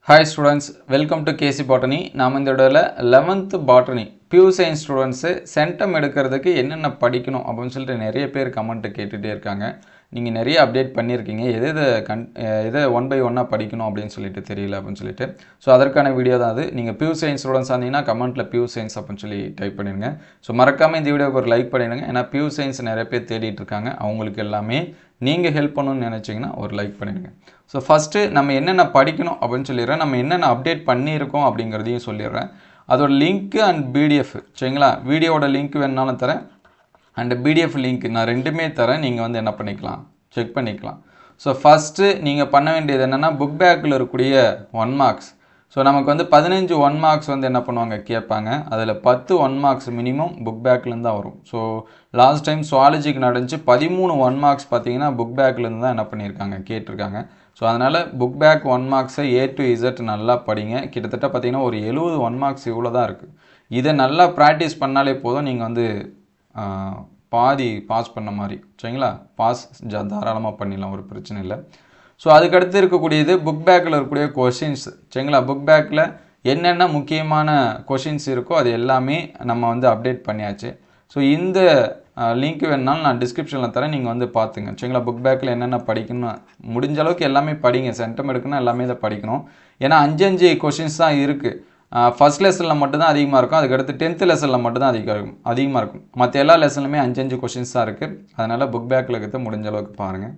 Hi students, welcome to KC Botany. நாம் இந்த வீடியோல 11th Botany Pure Science students centum எடுக்கிறதுக்கு என்னென்ன படிக்கணும் அப்படினு சொல்லிட்டு நிறைய பேர் கமெண்ட் கேட்டுட்டே இருக்காங்க. நீங்க நிறைய அப்டேட் பண்ணிருக்கீங்க. எதை 1 by 1 படிக்கணும் அப்படினு சொல்லிட்டு தெரியல அப்படினு சொல்லிட்டு. சோ அதற்கான வீடியோ தான் அது. நீங்க Pure Science students ஆனீங்கன்னா கமெண்ட்ல Pure Science அப்படினு சொல்லி டைப் பண்ணிருங்க. சோ மறக்காம இந்த வீடியோக்கு ஒரு லைக் பண்ணிடுங்க. ஏனா Pure Science நிறைய பேர் தேடிட்டு இருக்காங்க. அவங்களுக்கு எல்லாமே நீங்க ஹெல்ப் பண்ணனும்னு நினைச்சீங்கன்னா ஒரு லைக் பண்ணிடுங்க. சோ ஃபர்ஸ்ட் நம்ம என்னென்ன படிக்கணும் அப்படினு சொல்லிறேன். நம்ம என்னென்ன அப்டேட் பண்ணியிருக்கோம் அப்படிங்கறதையும் சொல்லிறேன். அதோட லிங்க் and PDF சரிங்களா? வீடியோவோட லிங்க் வேணும்னாலும் தரேன் and PDF லிங்க் நான் ரெண்டுமே தரேன். நீங்க வந்து என்ன பண்ணிக்கலாம்? செக் பண்ணிக்கலாம். சோ ஃபர்ஸ்ட் நீங்க பண்ண வேண்டியது என்னன்னா புக் பேக்ல இருக்கக்கூடிய 1 marks. சோ நமக்கு வந்து 15 1 marks வந்து என்ன பண்ணுவாங்க கேட்பாங்க. அதுல 10 1 marks மினிமம் புக் பேக்ல இருந்து தான் வரும். சோ லாஸ்ட் டைம் சுவாலஜிக்கு நடந்துச்சு 13 1 marks பாத்தீங்கன்னா புக் பேக்ல இருந்து தான் என்ன பண்ணிருக்காங்க கேட்டிருக்காங்க. சோ அதனால book back 1 marks A to Z நல்லா படிங்க. கிட்டத்தட்ட பாத்தீங்கன்னா ஒரு 70 1 marks இவ்வளவு தான் இருக்கு. இத நல்லா பிராக்டீஸ் பண்ணாலே போதும் நீங்க வந்து பாதி பாஸ் பண்ண மாதிரி சரிங்களா? பாஸ் தாராளமா பண்ணிடலாம் ஒரு பிரச்சனை இல்ல. சோ அதுக்கு அடுத்து இருக்கக்கூடியது புக் பேக்ல இருக்கக்கூடிய क्वेश्चंस சரிங்களா? புக் பேக்ல என்னென்ன முக்கியமான क्वेश्चंस இருக்கோ அது எல்லாமே நம்ம வந்து அப்டேட் பண்ணியாச்சு. சோ இந்த லிங்க் வேணும்னாலும் நான் டிஸ்கிரிப்ஷன்ல தரேன். நீங்க வந்து பாத்துங்க. சரிங்களா? புக் பேக்ல என்னென்ன படிக்கணும் முடிஞ்ச அளவுக்கு எல்லாமே படிங்க. சென்டம் எடுக்கணும் எல்லாமே இத படிக்கணும். ஏனா 5 क्वेश्चंस தான் இருக்கு. ஃபர்ஸ்ட் லெசன்ல மட்டும் தான் அதிகமா இருக்கும். அதுக்கு அடுத்து 10th லெசன்ல மட்டும் தான் அதிகமா இருக்கும். மத்த எல்லா லெசன்லயுமே 5 क्वेश्चंस தான் இருக்கு. அதனால புக் பேக்ல இருக்கிறத முடிஞ்ச அளவுக்கு பாருங்க.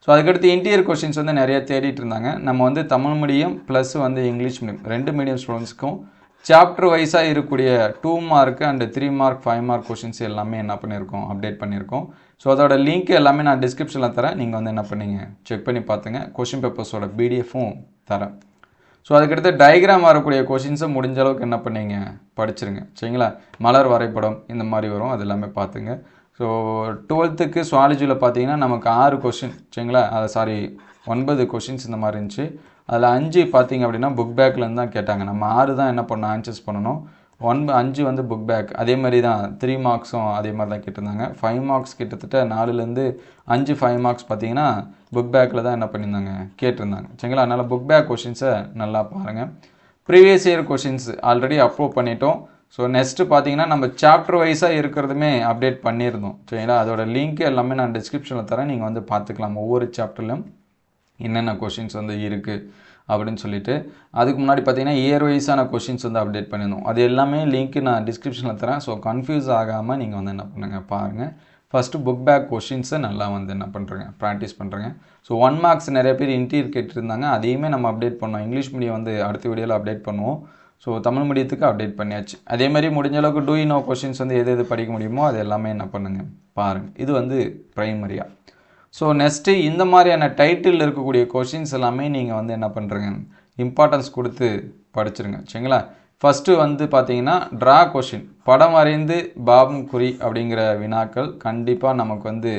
சோ அதுக்கு அடுத்து இன்டீரியர் क्वेश्चंस வந்து நிறைய தேடிட்டு இருந்தாங்க. நம்ம வந்து தமிழ் மீடியம் பிளஸ் வந்து இங்கிலீஷ் மீடியம் ரெண்டு மீடியம் ஸ்டூடண்ட்ஸ்க்கும் சாப்டர் வைஸா இருக்கக்கூடிய 2 mark and 3 mark 5 mark questions எல்லாமே என்ன பண்ணிருக்கோம் அப்டேட் பண்ணிருக்கோம். சோ அதோட லிங்க் எல்லாமே நான் டிஸ்கிரிப்ஷன்ல தரேன். நீங்க வந்து என்ன பண்ணீங்க செக் பண்ணி பாத்துங்க. क्वेश्चन பேப்பர்ஸோட PDF-ம் தரேன். சோ அதுக்கு அடுத்து டயகிராம் வரக்கூடிய क्वेश्चंस முடிஞ்ச அளவுக்கு என்ன பண்ணீங்க படிச்சிருங்க. சரிங்களா? மலர் வரைபடம் இந்த மாதிரி வரும். அது எல்லாமே பாத்துங்க. சோ 12th க்கு சுவாலஜில பாத்தீங்கன்னா நமக்கு 6 क्वेश्चन சரிங்களா? 9 क्वेश्चंस இந்த மாதிரி இருந்துச்சு. அதுல 5 பாத்தீங்க அப்படினா புக் பேக்ல இருந்து தான் கேட்டாங்க. நம்ம 6 தான் என்ன பண்ணனும் ஆன்சர்ஸ் பண்ணனும். 5 வந்து புக் பேக். அதே மாதிரி தான் 3 மார்க்ஸும் அதே மாதிரி தான் கேட்டிருந்தாங்க. 5 மார்க்ஸ் கிட்டத்தட்ட 4ல இருந்து 5 5 மார்க்ஸ் பாத்தீங்கன்னா புக் பேக்ல தான் என்ன பண்ணிருந்தாங்க கேட்டிருந்தாங்க. சரிங்களா? அதனால புக் பேக் क्वेश्चंस நல்லா பாருங்க. previous year questions already upload பண்ணிட்டோம். சோ நெக்ஸ்ட் பாத்தீங்கன்னா நம்ம சாப்டர் வைஸா இருக்குறதுமே அப்டேட் பண்ணிருந்தோம். சரிங்களா? அதோட லிங்க் எல்லாமே நான் டிஸ்கிரிப்ஷன்ல தரேன். நீங்க வந்து பாத்துக்கலாம். ஒவ்வொரு சாப்டர்லயும் என்னென்ன क्वेश्चंस வந்து இருக்கு அப்படினு சொல்லிட்டு அதுக்கு முன்னாடி பாத்தீங்கன்னா இயர் வைஸான क्वेश्चंस வந்து அப்டேட் பண்ணிருந்தோம். அது எல்லாமே லிங்க் நான் டிஸ்கிரிப்ஷன்ல தரேன். சோ கன்ஃபியூஸ் ஆகாம நீங்க வந்து என்ன பண்ணுங்க பாருங்க. ஃபர்ஸ்ட் புக் பேக் क्वेश्चंस நல்லா வந்து என்ன பண்றீங்க பிராக்டீஸ் பண்றீங்க. சோ 1 மார்க்ஸ் நிறைய பேர் இன்டீரியர் கேட்டிருந்தாங்க. அதையுமே நம்ம அப்டேட் பண்ணோம். இங்கிலீஷ் மீடியம் வந்து அடுத்த வீடியோல அப்டேட் பண்ணுவோம். சோ தமிழ் மீடியத்துக்கு அப்டேட் பண்ணியாச்சு. அதே மாதிரி முடிஞ்ச அளவுக்கு do you know क्वेश्चंस வந்து எது படிக்க முடியுமோ அது எல்லாமே என்ன பண்ணுங்க பாருங்க. இது வந்து பிரைமரியா. சோ நெக்ஸ்ட் இந்த மாதிரியான டைட்டில் இருக்கக்கூடிய क्वेश्चंस எல்லாமே நீங்க வந்து என்ன பண்றீங்க இம்பார்ட்டன்ஸ் கொடுத்து படிச்சிருங்க. சரிங்களா? ஃபர்ஸ்ட் வந்து பாத்தீங்கன்னா டிரா क्वेश्चन படம் வரைந்து பாவம் குறி அப்படிங்கற வினாக்கள் கண்டிப்பா நமக்கு வந்து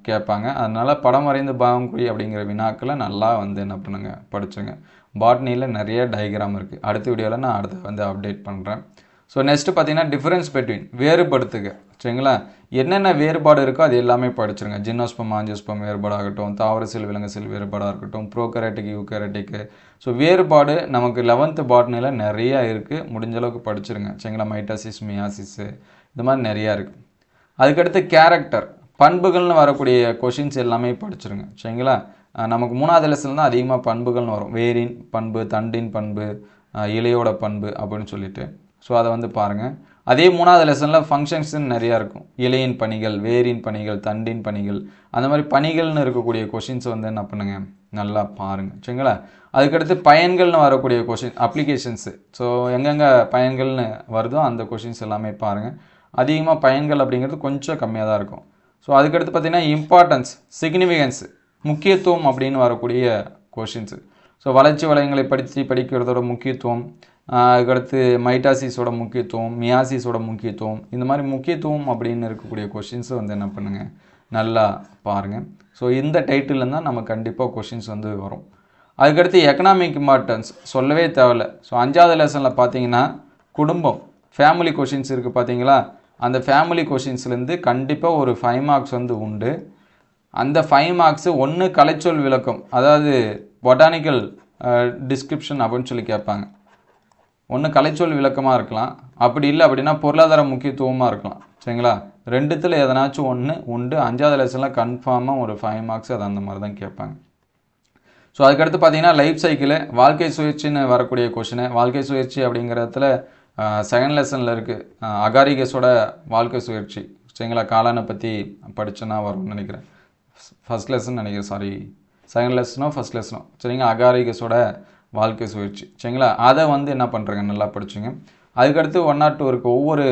கேட்பாங்க. அதனால படம் வரைந்து பாவம் குறி அப்படிங்கற வினாக்களை நல்லா வந்து என்ன பண்ணுங்க படிச்சுங்க. பாட்னில நிறைய டயகிராம் இருக்கு. அடுத்த வீடியோல நான் அடுத்து வந்து அப்டேட் பண்றேன். சோ நெக்ஸ்ட் பாத்தீங்கன்னா டிஃபரன்ஸ் between வேறுபடுத்துக. சரிங்களா? என்னென்ன வேறுபாடு இருக்கோ அது எல்லாமே படிச்சிருங்க. ஜிம்னோஸ்பர்ம் ஆஞ்சியோஸ்பர்ம் வேறுபாடாகட்டும், தாவர செல் விலங்கு செல் வேறுபாடா இருக்கட்டும், ப்ரோகாரியோட்டிக் யூகாரியோட்டிக். சோ வேறுபாடு நமக்கு 11th பாட்னில நிறைய இருக்கு. முடிஞ்ச அளவுக்கு படிச்சிருங்க. சரிங்களா? மைட்டோசிஸ், மியாசிஸ் இந்த மாதிரி நிறைய இருக்கு. அதுக்கு அடுத்து கேரக்டர் பண்புகள்னு வரக்கூடிய क्वेश्चंस எல்லாமே படிச்சிருங்க. சரிங்களா? நமக்கு 3வது லெசன்ல தான் அதிகமா பண்புகள்னு வரும். வேரின் பண்பு, தண்டின் பண்பு, இலையோட பண்பு அப்படினு சொல்லிட்டு. சோ அத வந்து பாருங்க. அதே 3வது லெசன்ல ஃபங்க்ஷன்ஸ் நிறைய இருக்கும். இலையின் பணிகள், வேரின் பணிகள், தண்டின் பணிகள் அந்த மாதிரி பணிகள்னு இருக்கக்கூடிய क्वेश्चंस வந்து என்ன பண்ணுங்க நல்லா பாருங்க. சரிங்களா? அதுக்கு அடுத்து பயன்கள்னு வரக்கூடிய क्वेश्चन அப்ளிகேஷன்ஸ். சோ எங்கங்க பயன்கள்னு வருதோ அந்த क्वेश्चंस எல்லாமே பாருங்க. அதிகமா பயன்கள் அப்படிங்கிறது கொஞ்சம் கம்மியா தான் இருக்கும். சோ அதுக்கு அடுத்து பாத்தீங்கன்னா இம்பார்ட்டன்ஸ், சிக்னிஃபிகன்ஸ் முக்கியத்துவம் அப்படினு வரக்கூடிய क्वेश्चंस. சோ வளர்ச்சி வளையங்களை படிக்கிறதோட முக்கியத்துவம், அதுக்கு அடுத்து மைட்டாசிஸோட முக்கியத்துவம், மியாசிஸோட முக்கியத்துவம் இந்த மாதிரி முக்கியத்துவம் அப்படினு இருக்கக்கூடிய क्वेश्चंस வந்து என்ன பண்ணுங்க நல்லா பாருங்க. சோ இந்த டைட்டில்ல தான் நம்ம கண்டிப்பா क्वेश्चंस வந்து வரும். அதுக்கு அடுத்து எகனாமிக் இம்பார்ட்டன்ஸ் சொல்லவே தேவையில்ல. சோ 5வது லெசன்ல பாத்தீங்கன்னா குடும்பம் ஃபேமிலி क्वेश्चंस இருக்கு பாத்தீங்களா? அந்த ஃபேமிலி क्वेश्चंsல இருந்து கண்டிப்பா ஒரு 5 மார்க்ஸ் வந்து உண்டு. அந்த 5 மார்க்ஸ் 1 கலைச்சொல் விளக்கம் அதாவது பொட்டானிக்கல் டிஸ்கிரிப்ஷன் அப்படின்னு சொல்லி கேட்பாங்க. ஒன்று கலைச்சொல் விளக்கமாக இருக்கலாம், அப்படி இல்லை அப்படின்னா பொருளாதார முக்கியத்துவமாக இருக்கலாம். சரிங்களா, ரெண்டுத்தில் எதனாச்சும் ஒன்று உண்டு. 5வது லெசனில் கன்ஃபார்மாக ஒரு 5 மார்க்ஸ் அது அந்த மாதிரி தான் கேட்பாங்க. ஸோ அதுக்கடுத்து பார்த்தீங்கன்னா லைஃப் சைக்கிள், வாழ்க்கை சுழற்சின்னு வரக்கூடிய கொஷினு. வாழ்க்கை சுழற்சி அப்படிங்கிறதுல செகண்ட் லெசனில் இருக்குது, அகாரிகஸோட வாழ்க்கை சுழற்சி. சரிங்களா, காளானை பற்றி படிச்சோன்னா வரும்னு நினைக்கிறேன். ஃபஸ்ட் லெசன் நினைக்கிறேன், சாரி செகண்ட் லெசனோ ஃபஸ்ட் லெசனோ. சரிங்களா, அகாரிகஸோட வாழ்க்கை சுழற்சி. சரிங்களா, அதை வந்து என்ன பண்ணுறேங்க, நல்லா படிச்சுங்க. அதுக்கடுத்து 1 or 2 இருக்குது ஒவ்வொரு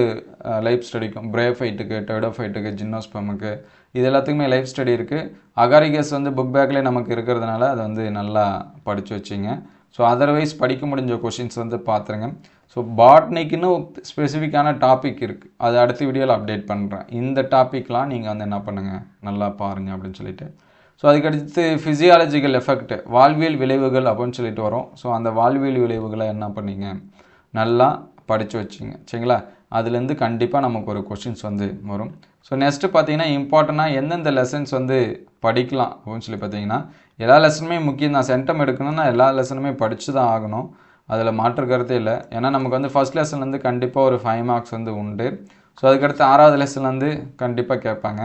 லைஃப் ஸ்டடிக்கும். பிரேஃபைட்டுக்கு, டெடோஃபைட்டுக்கு, ஜிம்னோஸ்பெர்முக்கு, இது எல்லாத்துக்குமே லைஃப் ஸ்டடி இருக்குது. அகாரிகஸ் வந்து புக் பேக்லேயே நமக்கு இருக்கிறதுனால அதை வந்து நல்லா படித்து வச்சிங்க. ஸோ அதர்வைஸ் படிக்க முடிஞ்ச கொஷின்ஸ் வந்து பார்த்துருங்க. ஸோ பாட்னிக்குன்னு ஸ்பெசிஃபிக்கான டாபிக் இருக்குது, அது அடுத்த வீடியோவில் அப்டேட் பண்ணுறேன். இந்த டாப்பிக்லாம் நீங்கள் வந்து என்ன பண்ணுங்கள், நல்லா பாருங்கள் அப்படின்னு சொல்லிட்டு. ஸோ அதுக்கடுத்து ஃபிசியாலஜிக்கல் எஃபெக்ட், வாழ்வியல் விளைவுகள் அப்படின்னு சொல்லிட்டு வரும். ஸோ அந்த வாழ்வியல் விளைவுகளை என்ன பண்ணிங்க, நல்லா படித்து வச்சுங்க. சரிங்களா, அதுலேருந்து கண்டிப்பாக நமக்கு ஒரு கொஷின்ஸ் வந்து வரும். ஸோ நெக்ஸ்ட்டு பார்த்தீங்கன்னா இம்பார்ட்டண்ட்டாக எந்தெந்த லெசன்ஸ் வந்து படிக்கலாம் அப்படின்னு சொல்லி பார்த்தீங்கன்னா, எல்லா லெசனுமே முக்கியம் தான். சென்டம் எடுக்கணும்னா எல்லா லெசனுமே படித்து தான் ஆகணும், அதில் மாற்று கருத்தே இல்லை. ஏன்னா நமக்கு வந்து ஃபஸ்ட் லெசன்லேருந்து கண்டிப்பாக ஒரு 5 மார்க்ஸ் வந்து உண்டு. ஸோ அதுக்கடுத்து 6வது லெசன்லேருந்து கண்டிப்பாக கேட்பாங்க,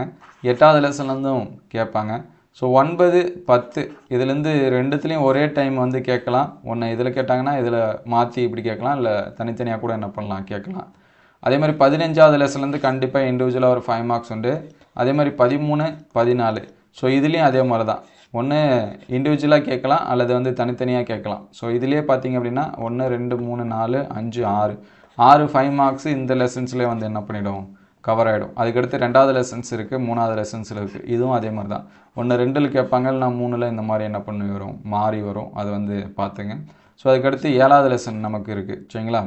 8வது லெசன்லேருந்தும் கேட்பாங்க. ஸோ 9, 10 இதுலேருந்து ரெண்டுத்துலேயும் ஒரே டைம் வந்து கேட்கலாம். ஒன்று இதில் கேட்டாங்கன்னா இதில் மாற்றி இப்படி கேட்கலாம், இல்லை தனித்தனியாக கூட என்ன பண்ணலாம் கேட்கலாம். அதே மாதிரி 15வது லெசன்லேருந்து கண்டிப்பாக இண்டிவிஜுவலாக ஒரு 5 மார்க்ஸ் உண்டு. அதே மாதிரி 13, 14 ஸோ இதுலேயும் அதே மாதிரி தான், ஒன்று இண்டிவிஜுவலாக கேட்கலாம் அல்லது வந்து தனித்தனியாக கேட்கலாம். ஸோ இதுலேயே பார்த்தீங்க அப்படின்னா 1, 2, 3, 4, 5, 6 5 மார்க்ஸ் இந்த லெசன்ஸ்லேயே வந்து என்ன பண்ணிடும், கவர் ஆகிடும். அதுக்கடுத்து 2வது லெசன்ஸ் இருக்குது, 3வது லெசன்ஸில் இருக்குது. இதுவும் அதே மாதிரி தான், ஒன்று 2ல் கேட்பாங்க, இல்லைனா 3ல் இந்த மாதிரி என்ன பண்ணி வரும், மாறி வரும். அது வந்து பார்த்துங்க. ஸோ அதுக்கடுத்து 7வது லெசன் நமக்கு இருக்குது. சரிங்களா,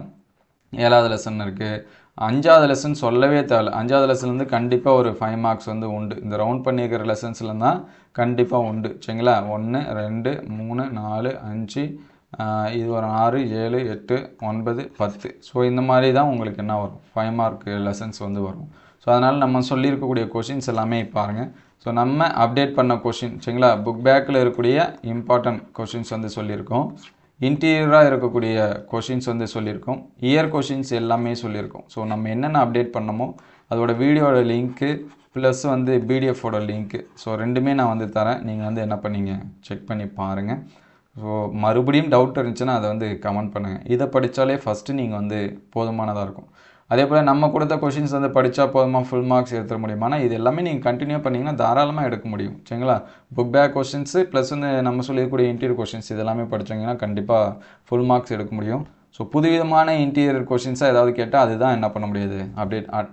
7வது லெசன் இருக்குது. 5வது லெசன் சொல்லவே தேவை. 5வது லெசன்லேருந்து கண்டிப்பாக ஒரு 5 மார்க்ஸ் வந்து உண்டு. இந்த ரவுண்ட் பண்ணியிருக்கிற லெசன்ஸில் தான் கண்டிப்பாக உண்டு. சரிங்களா, 1, 2, 3, 4, 5 இது ஒரு 6, 7, 8, 9, 10 ஸோ இந்த மாதிரி தான் உங்களுக்கு என்ன வரும், 5 மார்க் லெசன்ஸ் வந்து வரும். ஸோ அதனால் நம்ம சொல்லியிருக்கக்கூடிய கொஷின்ஸ் எல்லாமே பாருங்கள். ஸோ நம்ம அப்டேட் பண்ண கொஷின், சரிங்களா, புக் பேக்கில் இருக்கக்கூடிய இம்பார்ட்டன்ட் கொஷின்ஸ் வந்து சொல்லியிருக்கோம். இன்டீரியராக இருக்கக்கூடிய கொஷின்ஸ் வந்து சொல்லியிருக்கோம். இயர் கொஷின்ஸ் எல்லாமே சொல்லியிருக்கோம். ஸோ நம்ம என்னென்ன அப்டேட் பண்ணமோ அதோட வீடியோட லிங்க்கு ப்ளஸ் வந்து பிடிஎஃபோட லிங்க்கு, ஸோ ரெண்டுமே நான் வந்து தரேன். நீங்கள் வந்து என்ன பண்ணீங்க, செக் பண்ணி பாருங்கள். ஸோ மறுபடியும் டவுட் இருந்துச்சுன்னா அதை வந்து கமெண்ட் பண்ணுங்கள். இதை படித்தாலே ஃபஸ்ட்டு நீங்கள் வந்து போதுமானதாக இருக்கும். அதே போல் நம்ம கொடுத்த கொஷின்ஸ் வந்து படித்தா போதுமா, ஃபுல் மார்க்ஸ் எடுத்துட முடியுமா? ஆனால் இது எல்லாமே நீங்கள் கண்டினியூ பண்ணிங்கன்னா தாராளமாக எடுக்க முடியும். சரிங்களா, புக் பேக் கொஷின்ஸு ப்ளஸ் வந்து நம்ம சொல்லக்கூடிய இன்டீரியர் கொஷின்ஸ் இதெல்லாமே படித்தீங்கன்னா கண்டிப்பாக ஃபுல் மார்க்ஸ் எடுக்க முடியும். ஸோ புதுவிதமான இன்டீரியர் கொஷின்ஸாக ஏதாவது கேட்டால் அதுதான் என்ன பண்ண முடியாது,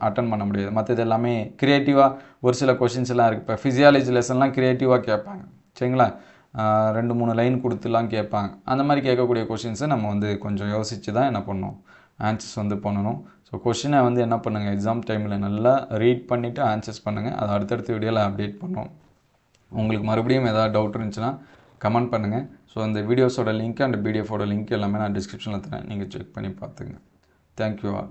அட்டன் பண்ண முடியாது. மற்றது எல்லாமே க்ரியேட்டிவாக ஒரு சில கொஷின்ஸ் எல்லாம் இருக்குது. இப்போ ஃபிசியாலஜி லெசன்லாம் க்ரியேட்டிவாக கேட்பாங்க. சரிங்களா, 2-3 லைன் கொடுத்துலாம் கேட்பாங்க. அந்த மாதிரி கேட்கக்கூடிய கொஷின்ஸை நம்ம வந்து கொஞ்சம் யோசித்து தான் என்ன பண்ணணும், ஆன்சர்ஸ் வந்து பண்ணணும். ஸோ கொஷினை வந்து என்ன பண்ணுங்கள், எக்ஸாம் டைமில் நல்லா ரீட் பண்ணிவிட்டு ஆன்சர்ஸ் பண்ணுங்கள். அதை அடுத்தடுத்த வீடியோவில் அப்டேட் பண்ணுவோம். உங்களுக்கு மறுபடியும் ஏதாவது டவுட் இருந்துச்சுன்னா கமெண்ட் பண்ணுங்கள். ஸோ அந்த வீடியோஸோட லிங்க் அண்ட் பிடிஎஃபோட லிங்க் எல்லாமே நான் டிஸ்கிரிப்ஷனில் தரேன், நீங்கள் செக் பண்ணி பார்த்துங்க. Thank you all.